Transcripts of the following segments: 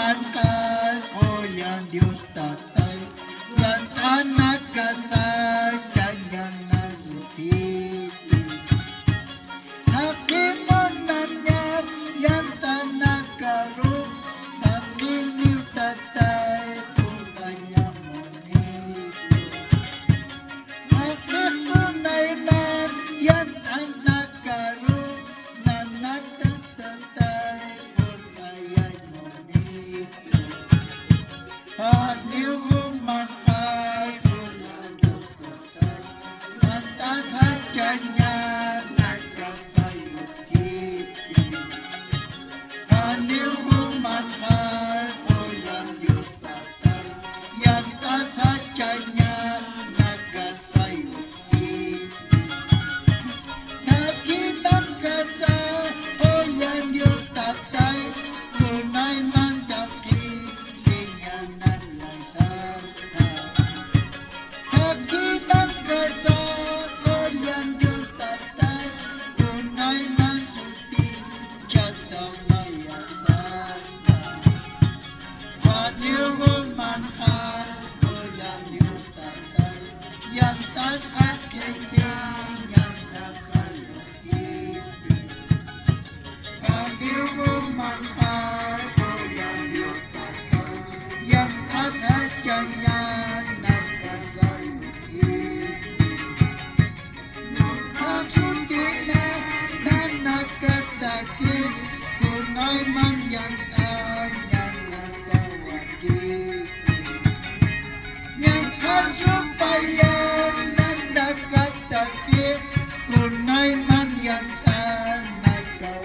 mahal ko yang Diyos Tatay, yang anak kasayang nasuti. Hakimunan niya yang tanah karung, hakiniw Tatay kung kanyang monito. Hakimunay man yang anak karung, nanatang Tatay kung kanyang monito. Haniw mahal ko ng Diyos Tatay, nantas at kanya nagkasayot kiti. Haniw mahal ko ng Diyos Tatay, yantas at kanya nagkasayot kiti. Nakitang kasa o yang Diyos Tatay, tunay man daki sinyanan lang sarta. Nakitang kasa o yang Diyos Tatay, tunay man suti tiyata maya sarta. Haniw mahal ko ng Diyos Tatay, yantas at sinyanan nagkasayot kiti. Haniw mahal ko ng Diyos Tatay, yantas at kanya nagkasayot kiti. Nagsuti na nagkatakit, kunay man yan kanya nagkawakit. Yang kasumpayan na nagkatakit, kunay man yan nagkawakit.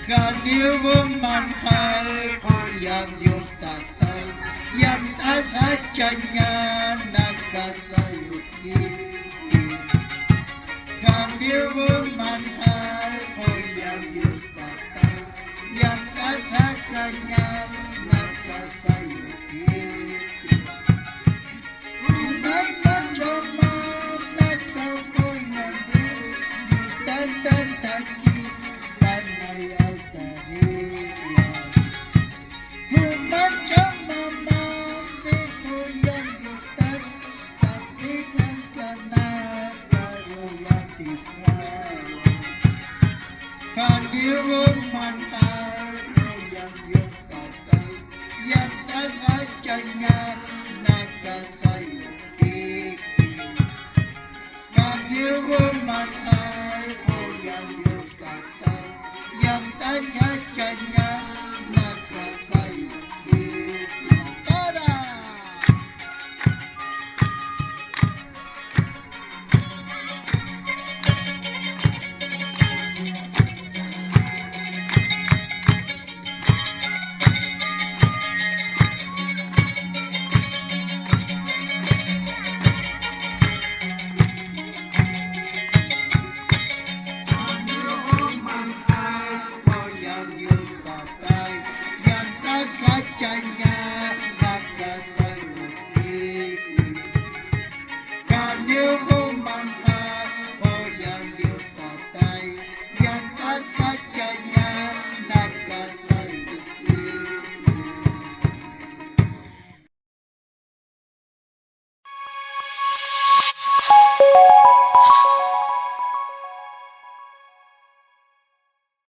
Haniw mahal ko yang Diyos Tatay, yantas at kanya nagkasayot kiti. Haniw mahal ko yang Diyos Tatay, yantas at kanya nagkasayot kiti. Unang madyaman nagkawal na Diyos, tatantaki tanay altaria. Humacang mamampi ko yang Diyos Tatay, takikan ka na karoyang tipawa. Haniw mahal ko yang Diyos Tatay, yantas at kanya nagkasayot kiti. Haniw mahal ko yang Diyos Tatay, yantas at kanya nagkasayot kiti. Para! Mahal ko yang Diyos Tatay, yantas at kanya